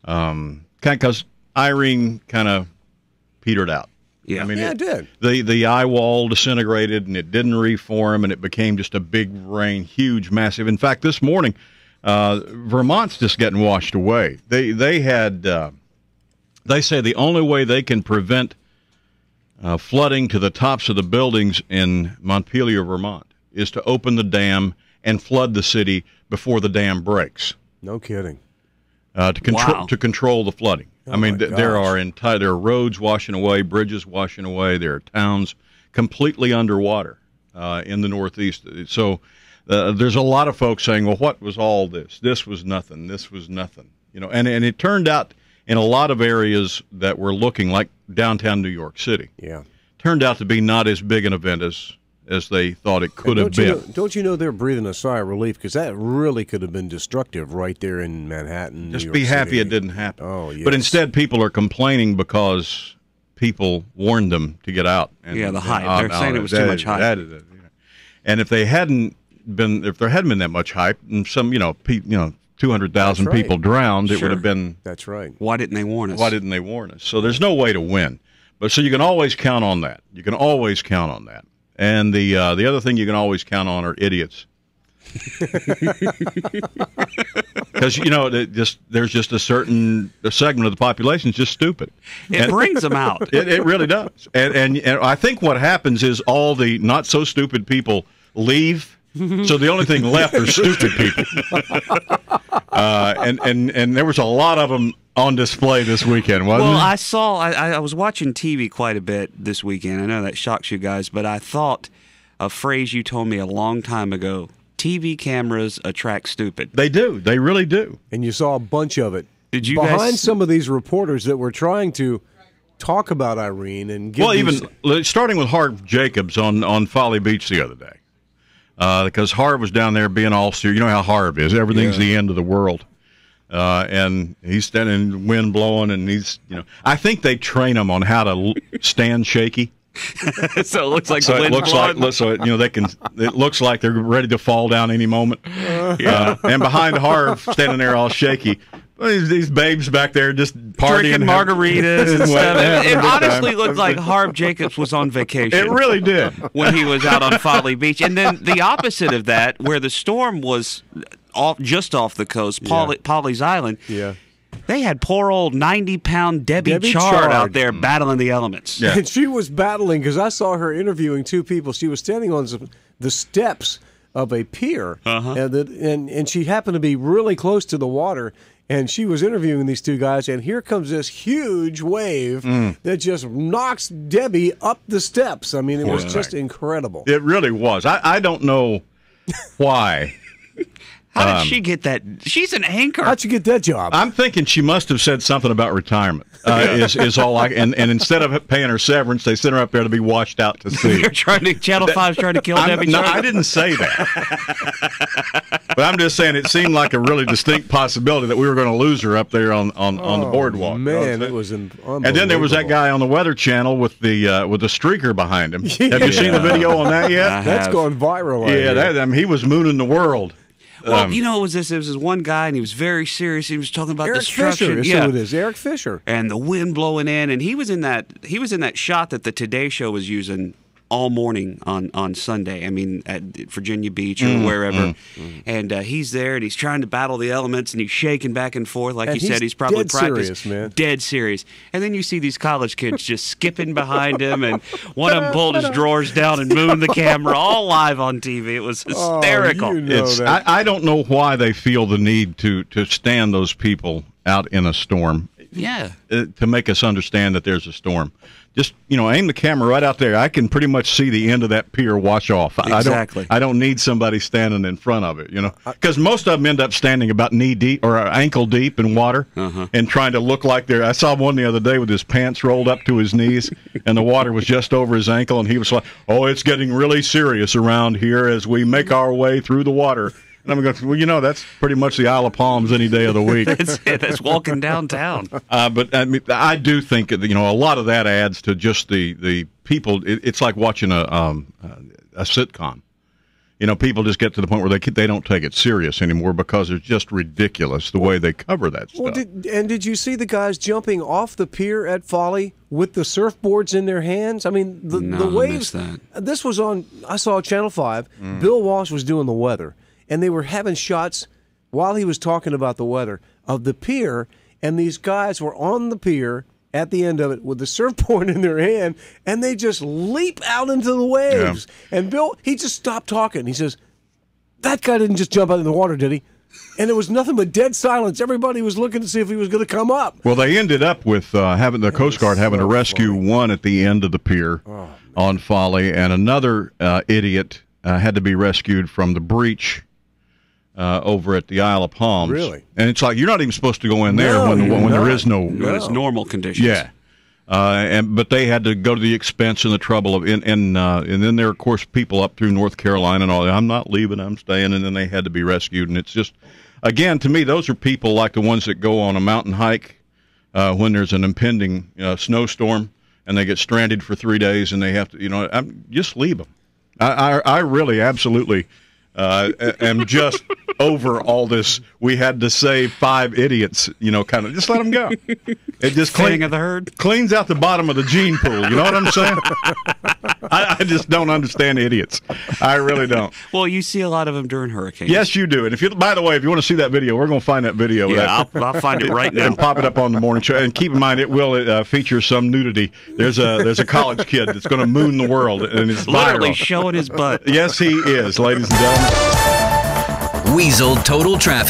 Because Irene kind of petered out. Yeah, I mean, it did. The eye wall disintegrated, and it didn't reform, and it became just a big rain, huge, massive. In fact, this morning, Vermont's just getting washed away. They say the only way they can prevent flooding to the tops of the buildings in Montpelier, Vermont, is to open the dam and flood the city before the dam breaks. No kidding. To control the flooding. Oh, I mean, my there gosh. are roads washing away, bridges washing away. There are towns completely underwater in the Northeast. So there's a lot of folks saying, "Well, what was all this? This was nothing. This was nothing." You know, and it turned out in a lot of areas that were looking like downtown New York City. Yeah, turned out to be not as big an event as they thought it could have been. Don't you know they're breathing a sigh of relief, because that really could have been destructive right there in Manhattan, Just New be York happy City. it didn't happen. Oh, yes. But instead, people are complaining because people warned them to get out. Yeah, the hype. They're saying it was too much hype. And if there hadn't been that much hype, and some 200,000 That's right. people drowned, it Sure. would have been. That's right. Why didn't they warn us? Why didn't they warn us? So there's no way to win. But so you can always count on that. You can always count on that. And the other thing you can always count on are idiots. Because there's just a certain segment of the population is just stupid. It brings them out. It really does. And I think what happens is all the not so stupid people leave. So the only thing left are stupid people. And there was a lot of them on display this weekend, wasn't Well, there? I was watching TV quite a bit this weekend. I know that shocks you guys, but I thought a phrase you told me a long time ago: TV cameras attract stupid. They do. They really do. And you saw a bunch of it. Did you behind guys some of these reporters that were trying to talk about Irene and give even starting with Harv Jacobs on Folly Beach the other day, because Harv was down there being all serious. You know how Harv is. Everything's the end of the world. And he's standing in the wind blowing, and I think they train him on how to stand shaky. so it looks like So the it wind looks blowing? it looks like they're ready to fall down any moment. And behind Harv, standing there all shaky, these babes back there just partying, drinking margaritas and stuff. having It a good honestly time. looked like Harv Jacobs was on vacation. It really did. When he was out on Folly Beach. And then the opposite of that, where the storm was just off the coast, Polly's Island, they had poor old 90-pound Debbie Chard out there battling the elements. Yeah. And she was battling, because I saw her interviewing two people. She was standing on the steps of a pier, and she happened to be really close to the water. And she was interviewing these two guys, and here comes this huge wave that just knocks Debbie up the steps. I mean, it was just incredible. It really was. I don't know why. How did she get that? She's an anchor. How'd you get that job? I'm thinking she must have said something about retirement. Is all and instead of paying her severance, they sent her up there to be washed out to sea. You're Channel 5's trying to kill Debbie No, Chard? I didn't say that. But I'm just saying it seemed like a really distinct possibility that we were going to lose her up there on the boardwalk. Man, it was unbelievable. And then there was that guy on the Weather Channel with the streaker behind him. Have you seen the video on that yet? That's gone viral. He was mooning the world. Well, it was this one guy, and he was very serious. He was talking about Eric destruction. Fisher, is who it is. Eric Fisher. And the wind blowing in, and he was in that shot that the Today Show was using all morning on Sunday. I mean, at Virginia Beach or wherever. And he's there, and he's trying to battle the elements, and he's shaking back and forth. Like you said, he's probably dead practiced. serious, man. Dead serious. And then you see these college kids just skipping behind him, and one of them pulled his drawers down and mooned the camera, all live on TV. It was hysterical. Oh, you know that. I don't know why they feel the need to stand those people out in a storm. Yeah. To make us understand that there's a storm. Just, aim the camera right out there. I can pretty much see the end of that pier wash off. Exactly. I don't need somebody standing in front of it, Because most of them end up standing about knee deep or ankle deep in water and trying to look like they're... I saw one the other day with his pants rolled up to his knees and the water was just over his ankle, and he was like, "Oh, it's getting really serious around here as we make our way through the water." And I'm going, well, that's pretty much the Isle of Palms any day of the week. That's walking downtown. But I mean, I do think a lot of that adds to just the people. It's like watching a sitcom. people just get to the point where they don't take it serious anymore because it's just ridiculous the way they cover that stuff. Well, did you see the guys jumping off the pier at Folly with the surfboards in their hands? I mean, the waves. This was on. I saw Channel 5. Bill Walsh was doing the weather, and they were having shots while he was talking about the weather of the pier, and these guys were on the pier at the end of it with the surfboard in their hand, and they just leap out into the waves. Yeah. And Bill, he just stopped talking. He says, that guy didn't just jump out in the water, did he? And there was nothing but dead silence. Everybody was looking to see if he was going to come up. Well, they ended up with having the Coast Guard having to rescue one at the end of the pier on Folly, and another idiot had to be rescued from the breach over at the Isle of Palms. Really? And it's like you're not even supposed to go in there when there is no. It's normal conditions. Yeah. But they had to go to the expense and the trouble of and then there are, of course, people up through North Carolina and all that. I'm not leaving, I'm staying, and then they had to be rescued. And it's just, again, to me, those are people like the ones that go on a mountain hike when there's an impending snowstorm and they get stranded for 3 days and they have to, just leave them. I really absolutely am just over all this. We had to save 5 idiots, kind of just let them go. It just cleans out the bottom of the gene pool. You know what I'm saying? I just don't understand idiots. I really don't. Well, you see a lot of them during hurricanes. Yes, you do. And by the way, if you want to see that video, we're going to find that video. Yeah, I'll find it right now and pop it up on the morning show. And keep in mind, it will feature some nudity. There's a college kid that's going to moon the world, and it's literally viral. showing his butt. Yes, he is, ladies and gentlemen. Weasel Total Traffic.